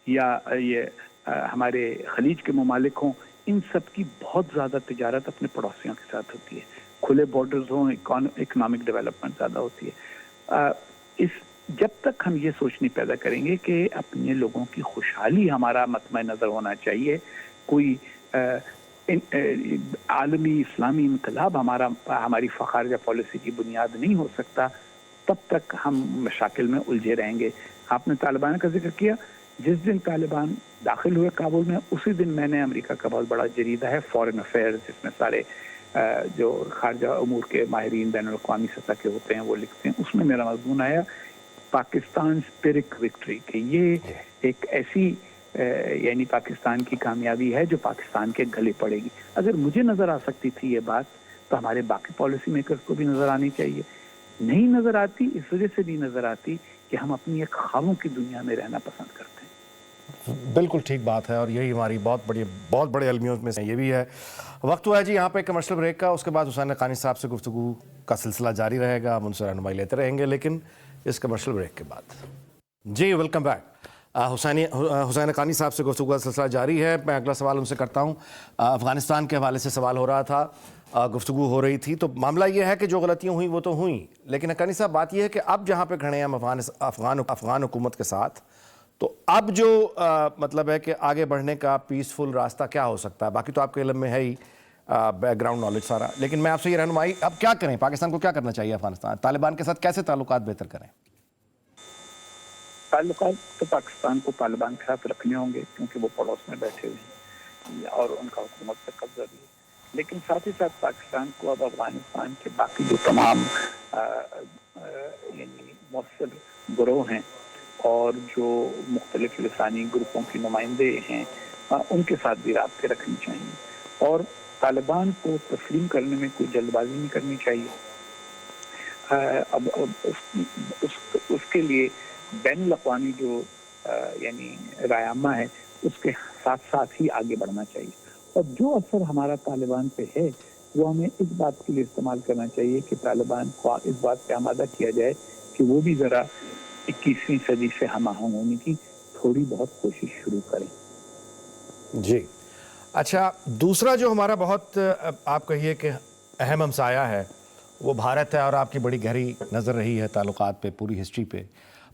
या ये हमारे खलीज के ममालिक हों, इन सब की बहुत ज़्यादा तिजारत अपने पड़ोसियों के साथ होती है। खुले बॉर्डर्स हों, इकोनॉमिक डेवलपमेंट ज़्यादा होती है। जब तक हम ये सोच नहीं पैदा करेंगे कि अपने लोगों की खुशहाली हमारा मतमय नज़र होना चाहिए, कोई आलमी इस्लामी इनकलाब हमारी फ़खारजा पॉलिसी की बुनियाद नहीं हो सकता, तब तक हम मशाकिल में उलझे रहेंगे। आपने तालिबान का जिक्र किया। जिस दिन तालिबान दाखिल हुए काबुल में, उसी दिन मैंने अमेरिका का बहुत बड़ा जरीदा है फॉरेन अफेयर्स, जिसमें सारे जो खारजा उमूर के माहिरीन बैनुल अक़वामी सतह के होते हैं वो लिखते हैं, उसमें मेरा मज़मून आया पाकिस्तान पिरिक विक्ट्री, कि ये एक ऐसी यानी पाकिस्तान की कामयाबी है जो पाकिस्तान के गले पड़ेगी। अगर मुझे नज़र आ सकती थी ये बात, तो हमारे बाकी पॉलिसी मेकर्स को भी नज़र आनी चाहिए। नहीं नज़र आती, इस वजह से नहीं नज़र आती कि हम अपनी एक ख्वाबों की दुनिया में रहना पसंद करते हैं। बिल्कुल ठीक बात है, और यही हमारी बहुत बड़े अलमियों में से ये भी है। वक्त हुआ है जी यहाँ पे कमर्शियल ब्रेक का, उसके बाद हुसैन हक़ानी साहब से गुफ्तगू का सिलसिला जारी रहेगा, हम उनसे रहनुमाई लेते रहेंगे, लेकिन इस कमर्शियल ब्रेक के बाद। जी वेलकम बैक। हुसैन हक़ानी साहब से गुफ्तगू का सिलसिला जारी है। मैं अगला सवाल उनसे करता हूँ। अफ़गानिस्तान के हवाले से सवाल हो रहा था, गुफ्तगू हो रही थी, तो मामला ये है कि जो गलतियाँ हुई वो तो हुई, लेकिन हक़ानी साहब बात ये है कि अब जहाँ पे खड़े हैं हम अफ़गान हुकूमत के साथ, तो अब जो मतलब है कि आगे बढ़ने का पीसफुल रास्ता क्या हो सकता है? बाकी तो आपके इल्म में है ही बैकग्राउंड नॉलेज सारा, लेकिन मैं आपसे ये रहनुमाई, अब क्या करें? पाकिस्तान को क्या करना चाहिए? अफ़गानिस्तान तालिबान के साथ कैसे ताल्लुकात बेहतर करें? ताल्लुकात तो पाकिस्तान को तालिबान के साथ रखने होंगे, क्योंकि वो पड़ोस में बैठे हुए हैं और उनका हुकूमत पर कब्जा भी है, लेकिन साथ ही साथ पाकिस्तान को अब अफगानिस्तान के बाकी जो तमाम यानी मौसर गिरोह हैं और जो मुख्तलिफ लिसानी ग्रुपों के नुमाइंदे हैं, उनके साथ भी राब्ते रखनी चाहिए और तालिबान को तस्लीम करने में कोई जल्दबाजी नहीं करनी चाहिए। अब उसके लिए बैनुल अक़वामी जो यानी रायामा है, उसके साथ साथ ही आगे बढ़ना चाहिए। और जो असर हमारा तालिबान पे है वो हमें इस बात के लिए इस्तेमाल करना चाहिए कि तालिबान को इस बात पे आमादा किया जाए कि वो भी ज़रा 21वीं सदी से हम आहंग होने की थोड़ी बहुत कोशिश शुरू करें। जी। अच्छा, दूसरा जो हमारा बहुत आप कहिए कि अहम हमसाया है वो भारत है, और आपकी बड़ी गहरी नज़र रही है ताल्लुकात पे, पूरी हिस्ट्री पे।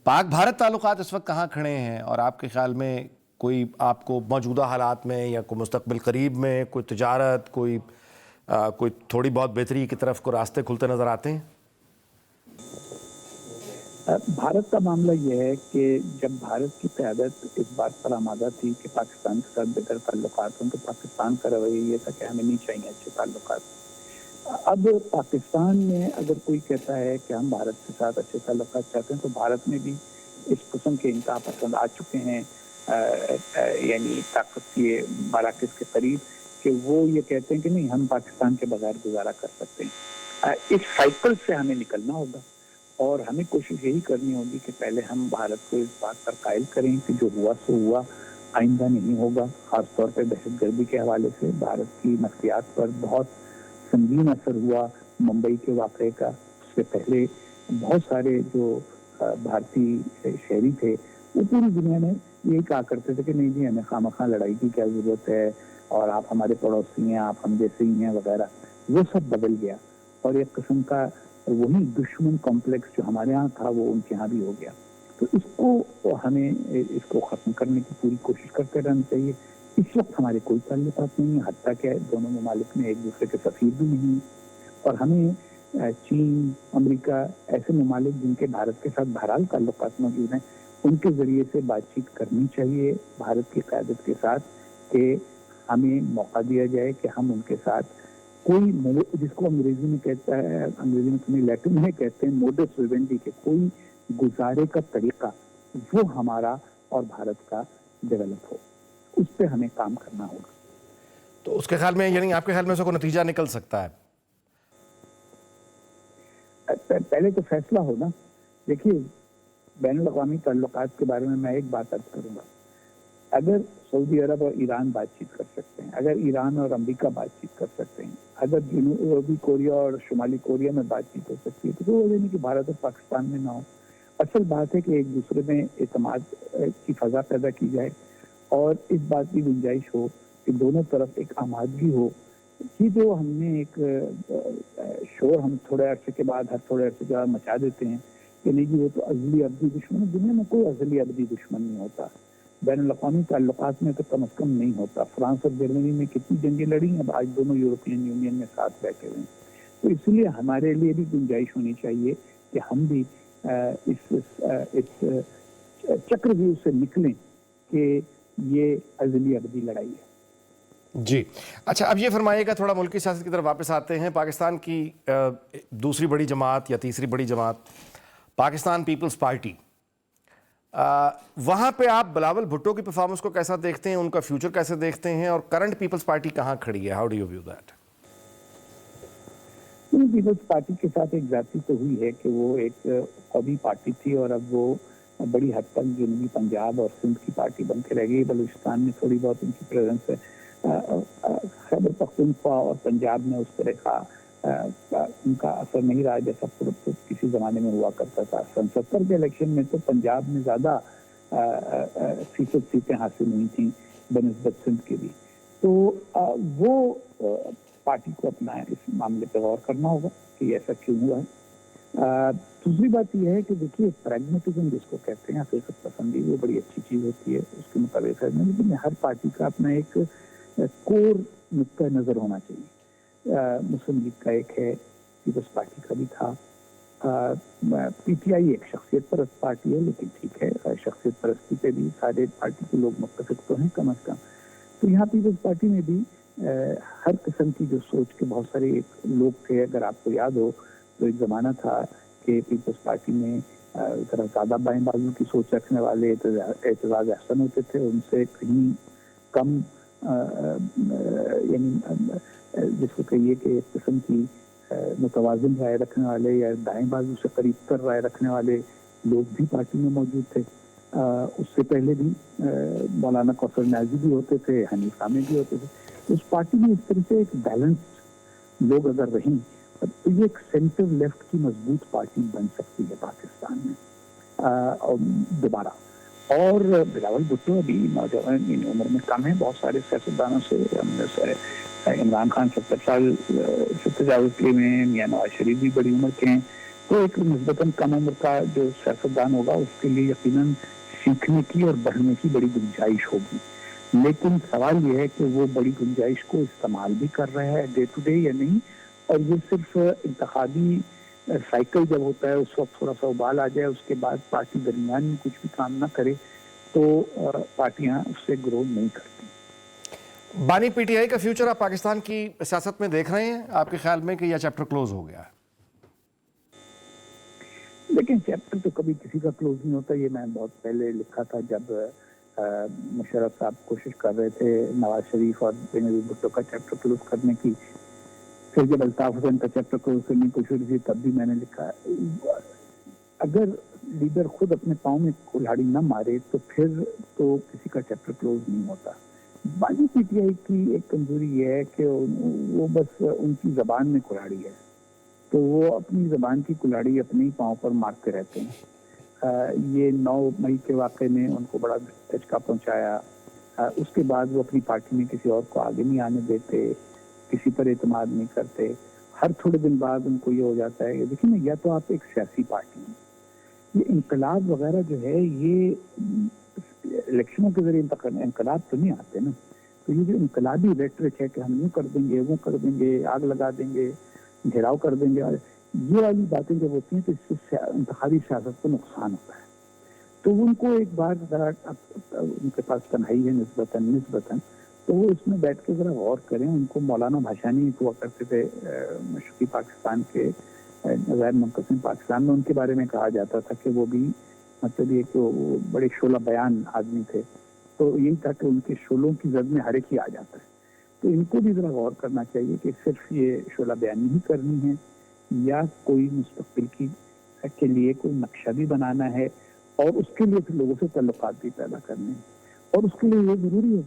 पाक भारत ताल्लुकात इस वक्त कहाँ खड़े हैं, और आपके ख्याल में कोई आपको मौजूदा हालात में या कोई मुस्तकबिल करीब में कोई तिजारत, कोई थोड़ी बहुत बेहतरी की तरफ को रास्ते खुलते नज़र आते हैं? भारत का मामला यह है कि जब भारत की क़यादत इस बात पर आमादा थी कि पाकिस्तान के साथ बेहतर ताल्लुकात हों, तो पाकिस्तान का रवैया ये था कि हमें नहीं चाहिए अच्छे ताल्लुकात। अब पाकिस्तान में अगर कोई कहता है कि हम भारत के साथ अच्छे ताल्लुकात चाहते हैं, तो भारत में भी इस किस्म के इंतहा पसंद आ चुके हैं, यानी ताकत के मराकज़ के करीब, कि वो ये कहते हैं कि नहीं, हम पाकिस्तान के बगैर गुजारा कर सकते हैं। इस साइकिल से हमें निकलना होगा और हमें कोशिश यही करनी होगी कि पहले हम भारत को इस बात पर कायल करें कि जो हुआ सो हुआ, आइंदा नहीं होगा। ख़ासतौर पर दहशतगर्दी के हवाले से भारत की नफ्सियात पर बहुत संगीन असर हुआ मुंबई के वाक़े का। उससे पहले बहुत सारे जो भारतीय शहरी थे वो पूरी दुनिया में यही कहा करते थे कि नहीं जी, हमें खामखा लड़ाई की क्या ज़रूरत है, और आप हमारे पड़ोसी हैं, आप हम जैसे ही हैं वगैरह। वो सब बदल गया और एक किस्म का वही दुश्मन कॉम्प्लेक्स जो हमारे यहाँ था वो उनके यहाँ भी हो गया। तो इसको हमें इसको ख़त्म करने की पूरी कोशिश करते रहना चाहिए। इस वक्त हमारे कोई ताल्लुकात नहीं है, हत्ता क्या है, दोनों ममालिक में एक दूसरे के सफ़ीर भी नहीं है, और हमें चीन, अमेरिका, ऐसे ममालिक जिनके भारत के साथ बहरहाल ताल्लुकात मौजूद हैं, उनके ज़रिए से बातचीत करनी चाहिए भारत की क़यादत के साथ, कि हमें मौका दिया जाए कि हम उनके साथ कोई, जिसको अंग्रेजी में कहता है, अंग्रेजी में सुनी, लैटिन में कहते हैं मोडस विवेंडी, के कोई गुजारे का तरीका वो हमारा और भारत का डेवलप हो, उस पर हमें काम करना होगा। तो उसके ख्याल में, यानी आपके ख्याल में से कोई नतीजा निकल सकता है? पहले तो फैसला हो ना। देखिए, बैनुल-अक़वामी ताल्लुकात के बारे में मैं एक बात अर्ज करूंगा। अगर सऊदी अरब और ईरान बातचीत कर सकते हैं, अगर ईरान और अमेरिका बातचीत कर सकते हैं, अगर जनूबी कोरिया और शुमाली कोरिया में बातचीत हो सकती है, तो कोई वजह नहीं कि भारत और पाकिस्तान में ना हो। असल बात है कि एक दूसरे में एतमाद की फ़ज़ा पैदा की जाए और इस बात की गुंजाइश हो कि दोनों तरफ एक आमादगी हो कि जो हमने एक शोर हम थोड़े अरसे के बाद, हर थोड़े अरसे के बाद मचा देते हैं कि नहीं जी वो तो अज़ली अबदी दुश्मन है। दुनिया में कोई अज़ली अबदी दुश्मन नहीं होता। बैनुल-अक़वामी ताल्लुकात में तो कम अज़ कम नहीं होता। फ्रांस और जर्मनी में कितनी जंगें लड़ी हैं, अब आज दोनों यूरोपियन यूनियन में साथ बैठे हुए हैं। तो इसलिए हमारे लिए भी गुंजाइश होनी चाहिए कि हम भी इस चक्रव्यूह से निकलें कि ये अज़ली अबदी लड़ाई है। जी। अच्छा, अब ये फरमाइएगा, थोड़ा मुल्की सियासत की तरफ वापस आते हैं। पाकिस्तान की दूसरी बड़ी जमात या तीसरी बड़ी जमात पाकिस्तान पीपल्स पार्टी, वहाँ पे आप बिलावल भुट्टो की परफॉर्मेंस को कैसा देखते हैं, उनका फ्यूचर कैसे देखते हैं, और करंट पीपल्स पार्टी कहाँ खड़ी है? How do you view that? Peoples Party के साथ एक जाति तो हुई है कि वो एक कौमी पार्टी थी और अब वो बड़ी हद तक जनूबी पंजाब और सिंध की पार्टी बन के रह गई। बलूचिस्तान में थोड़ी बहुत उनकी प्रेजेंस है, खैबर पख्तूनख्वा और पंजाब में उस तरह का उनका असर नहीं रहा जैसा किसी ज़माने में हुआ करता था। 70 के इलेक्शन में तो पंजाब में ज़्यादा फीसद सीटें हासिल हुई थी बनिस्बत सिंध के भी। तो वो पार्टी को अपना इस मामले पर गौर करना होगा कि ऐसा क्यों हुआ है। दूसरी बात यह है कि देखिए, प्रैग्मेटिज्म जिसको कहते हैं, हकीकत पसंदी, वो बड़ी अच्छी चीज़ होती है, उसके मुताबिक है, लेकिन हर पार्टी का अपना एक कोर नुक्ता नज़र होना चाहिए। मुस्लिम लीग का एक है, पीपल्स पार्टी का भी था। पीटीआई एक शख्सियत परस्त पार्टी है, लेकिन ठीक है, शख्सियत परस्ती पे भी सारे पार्टी के लोग मुत्तफिक तो हैं कम अज़ कम। तो यहाँ पीपल्स पार्टी में भी हर किस्म की जो सोच के बहुत सारे लोग थे। अगर आपको याद हो तो एक ज़माना था कि पीपल्स पार्टी में ज़रा ज़्यादा बाएं बाजू की सोच रखने वाले एतजाज़ अहसन होते थे, उनसे कहीं कम यानी जिसको कहिए कि एक किस्म की मुतवाज़िन राय रखने वाले या दाएं बाजू से करीब तर राय रखने वाले लोग भी पार्टी में मौजूद थे। उससे पहले भी मौलाना कौसर न्याज़ी भी होते थे, हनीफ आमिर भी होते थे। तो उस पार्टी में इस तरह से एक बैलेंस्ड लोग अगर रहें तो ये एक सेंटर लेफ्ट की मजबूत पार्टी बन सकती है पाकिस्तान में और दोबारा। اور بلاول بھٹو ابھی نوجوان عمر میں کم ہے بہت سارے سیاستدانوں سے. عمران خان 70 سال سے تجاوز کیے ہوئے ہیں, میاں نواز شریف بھی بڑی عمر کے ہیں. تو ایک نسبتاً کم عمر کا جو سیاستدان ہوگا اس کے لیے یقیناً سیکھنے کی اور بڑھنے کی بڑی گنجائش ہوگی. لیکن سوال یہ ہے کہ وہ بڑی گنجائش کو استعمال بھی کر رہا ہے ڈے ٹو ڈے یا نہیں, اور یہ صرف انتخابی سائیکل جب ہوتا ہے اس وقت تھوڑا سا ابال آ جائے, اس کے بعد پارٹی درمیان میں کچھ بھی کام نہ کرے تو پارٹیاں اس سے گرو نہیں کرتی. بانی پی ٹی آئی کا فیوچر آپ پاکستان کی سیاست میں دیکھ رہے ہیں آپ کے خیال میں کہ یہ چیپٹر کلوز ہو گیا ہے؟ لیکن چیپٹر تو کبھی کسی کا کلوز نہیں ہوتا. یہ میں بہت پہلے لکھا تھا جب مشرف صاحب کوشش کر رہے تھے نواز شریف اور بینظیر بھٹو کا چیپٹر کلوز کرنے کی. پھر جب الطاف حسین کا چیپٹر کلوز کرنے کی کوشش ہوئی تب بھی میں نے لکھا اگر لیڈر خود اپنے پاؤں میں کلہاڑی نہ مارے تو پھر تو کسی کا چیپٹر کلوز نہیں ہوتا. بانی پی ٹی آئی کی ایک کمزوری یہ ہے کہ وہ بس ان کی زبان میں کلہاڑی ہے, تو وہ اپنی زبان کی کلاڑی اپنے ہی پاؤں پر مارتے رہتے ہیں. یہ 9 مئی کے واقعے میں ان کو بڑا دھچکا پہنچایا. اس کے بعد وہ اپنی پارٹی میں کسی اور کو آگے نہیں آنے دیتے, کسی پر اعتماد نہیں کرتے. ہر تھوڑے دن بعد ان کو یہ ہو جاتا ہے کہ دیکھیں نا, یا تو آپ ایک سیاسی پارٹی ہیں, یہ انقلاب وغیرہ جو ہے یہ الیکشنوں کے ذریعے انقلاب تو نہیں آتے نا. تو یہ جو انقلابی ریٹرک ہے کہ ہم یوں کر دیں گے, وہ کر دیں گے, آگ لگا دیں گے, گھیراؤ کر دیں گے, یہ والی باتیں جب ہوتی ہیں تو اس سے انتخابی سیاست کو نقصان ہوتا ہے. تو ان کو ایک بار ذرا ان کے پاس تنہائی ہے نسبتاً تو وہ اس میں بیٹھ کے ذرا غور کریں. ان کو مولانا بھاشانی ہوا کرتے تھے مشرقی پاکستان کے غیر منقسم پاکستان میں, ان کے بارے میں کہا جاتا تھا کہ وہ بھی مطلب یہ کہ وہ بڑے شعلہ بیان آدمی تھے. تو یہی تھا کہ ان کے شعلوں کی زد میں ہر ایک ہی آ جاتا ہے. تو ان کو بھی ذرا غور کرنا چاہیے کہ صرف یہ شعلہ بیانی ہی کرنی ہے یا کوئی مستقبل کے لیے کوئی نقشہ بھی بنانا ہے, اور اس کے لیے پھر لوگوں سے تعلقات بھی پیدا کرنے ہیں. اور اس کے لیے یہ ضروری ہے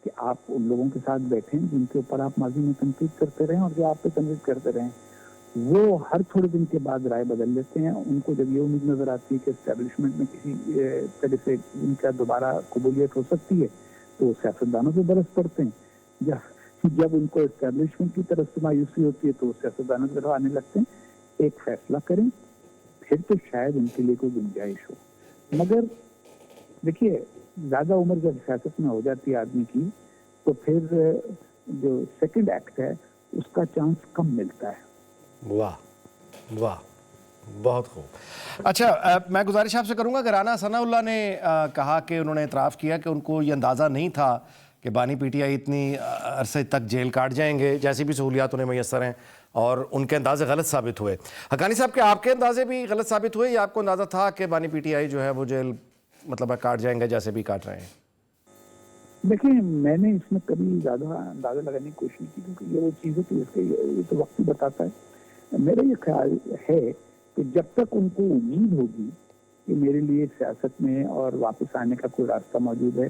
کہ آپ ان لوگوں کے ساتھ بیٹھیں جن کے اوپر آپ ماضی میں تنقید کرتے رہیں اور جو آپ پہ تنقید کرتے رہیں. وہ ہر تھوڑے دن کے بعد رائے بدل لیتے ہیں. ان کو جب یہ امید نظر آتی ہے کہ اسٹیبلشمنٹ میں کسی طرح سے ان کا دوبارہ قبولیت ہو سکتی ہے تو وہ سیاستدانوں سے برس پڑتے ہیں. جب ان کو اسٹیبلشمنٹ کی طرف سے مایوسی ہوتی ہے تو وہ سیاستدانوں کی طرف آنے لگتے ہیں. ایک فیصلہ کریں, پھر تو شاید ان کے لیے کوئی گنجائش ہو. مگر دیکھیے, زیادہ عمر جب سیاست میں ہو جاتی ہے آدمی کی تو پھر جو سیکنڈ ایکٹ ہے اس کا چانس کم ملتا ہے. واہ واہ, بہت خوب. اچھا, میں گزارش آپ سے کروں گا کہ رانا ثناء اللہ نے کہا کہ انہوں نے اعتراف کیا کہ ان کو یہ اندازہ نہیں تھا کہ بانی پی ٹی آئی اتنی عرصے تک جیل کاٹ جائیں گے, جیسی بھی سہولیات انہیں میسر ہیں, اور ان کے اندازے غلط ثابت ہوئے. حقانی صاحب, کہ آپ کے اندازے بھی غلط ثابت ہوئے یا آپ کو اندازہ تھا کہ بانی پی ٹی آئی جو ہے وہ جیل مطلب کاٹ جائیں گے جیسے بھی کاٹ رہے ہیں؟ دیکھیں, میں نے اس میں کبھی زیادہ اندازہ لگانے کی کوشش کی کیونکہ یہ وہ چیز ہے کہ اس کے یہ تو وقت ہی بتاتا ہے. میرا یہ خیال ہے کہ جب تک ان کو امید ہوگی کہ میرے لیے سیاست میں اور واپس آنے کا کوئی راستہ موجود ہے,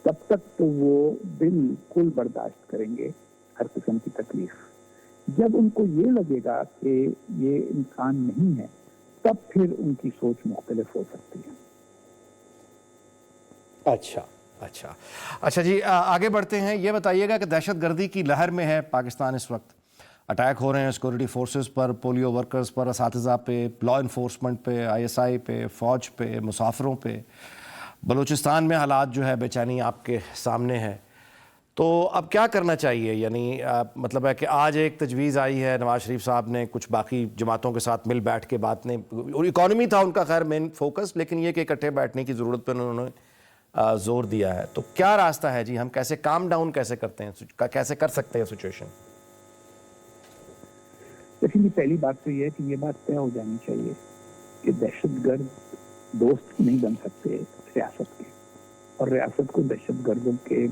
تب تک تو وہ بالکل برداشت کریں گے ہر قسم کی تکلیف. جب ان کو یہ لگے گا کہ یہ امکان نہیں ہے تب پھر ان کی سوچ مختلف ہو سکتی ہے. اچھا جی, آگے بڑھتے ہیں. یہ بتائیے گا کہ دہشت گردی کی لہر میں ہے پاکستان اس وقت. اٹیک ہو رہے ہیں سیکورٹی فورسز پر, پولیو ورکرز پر, اساتذہ پہ, لا انفورسمنٹ پہ, آئی ایس آئی پہ, فوج پہ, مسافروں پہ. بلوچستان میں حالات جو ہے بے چینی آپ کے سامنے ہے. تو اب کیا کرنا چاہیے؟ یعنی مطلب ہے کہ آج ایک تجویز آئی ہے نواز شریف صاحب نے کچھ باقی جماعتوں کے ساتھ مل بیٹھ کے بات نے, اکانومی تھا ان کا خیر مین فوکس, لیکن یہ کہ اکٹھے بیٹھنے کی ضرورت پر انہوں نے زور دیا ہے. تو کیا راستہ ہے جی, ہم کیسے کام ڈاؤن کیسے کرتے ہیں, کیسے کر سکتے ہیں سچویشن؟ لیکن پہلی بات تو یہ ہے کہ یہ بات طے ہو جانی چاہیے کہ دہشت گرد دوست نہیں بن سکتے ریاست کے, اور ریاست کو دہشت گردوں کے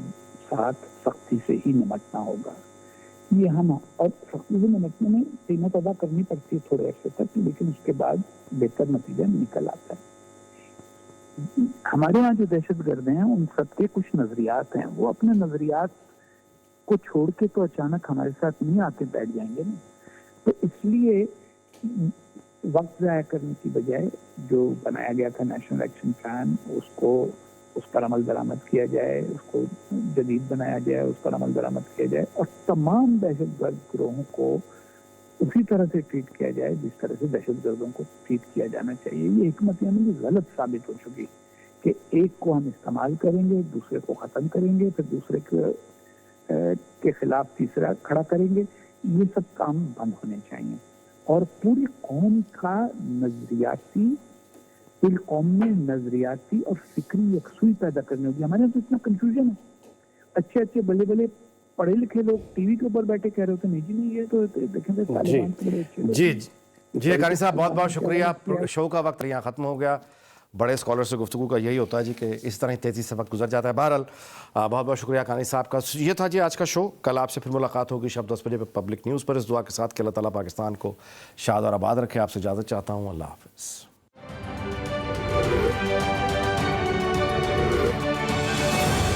ساتھ سختی سے ہی نمٹنا ہوگا. یہ ہم اور سختی سے نمٹنے میں قیمت ادا کرنی پڑتی ہے تھوڑے عرصے تک, لیکن اس کے بعد بہتر نتیجہ نکل آتا ہے. ہمارے یہاں جو دہشت گرد ہیں ان سب کے کچھ نظریات ہیں, وہ اپنے نظریات کو چھوڑ کے تو اچانک ہمارے ساتھ نہیں آتے بیٹھ جائیں گے نا. تو اس لیے وقت ضائع کرنے کی بجائے جو بنایا گیا تھا نیشنل ایکشن پلان اس پر عمل درآمد کیا جائے، اس کو جدید بنایا جائے، اس پر عمل درآمد کیا جائے اور تمام دہشت گرد گروہوں کو اسی طرح سے ٹریٹ کیا جائے جس طرح سے دہشت گردوں کو ٹریٹ کیا جانا چاہیے۔ یہ حکمت عملی غلط ثابت ہو چکی کہ ایک کو ہم استعمال کریں گے، دوسرے کو ختم کریں گے، پھر دوسرے کے خلاف تیسرا کھڑا کریں گے۔ یہ سب کام بند ہونے چاہیے اور پوری قوم کا پوری قوم میں نظریاتی اور فکری یکسوئی پیدا کرنی ہوگی۔ ہمارے یہاں تو اتنا کنفیوژن ہے، اچھے بڑے پڑھے لکھے لوگ ٹی وی کے اوپر بیٹھے کہہ رہے ہوتے ہیں نہیں جی یہ تو دیکھیں گے طالبان کے بڑے اچھے لوگ ہیں۔ جی حقانی صاحب بہت بہت شکریہ، شو کا وقت یہاں ختم ہو گیا۔ بڑے اسکالر سے گفتگو کا یہی ہوتا ہے جی کہ اس طرح تیزی سے وقت گزر جاتا ہے۔ بہرحال بہت بہت شکریہ حقانی صاحب کا۔ یہ تھا جی آج کا شو، کل آپ سے پھر ملاقات ہوگی شب 10 بجے پہ پبلک نیوز پر، اس دعا کے ساتھ کہ اللہ تعالیٰ پاکستان کو شاد اور آباد رکھے۔ آپ سے اجازت چاہتا ہوں، اللہ حافظ۔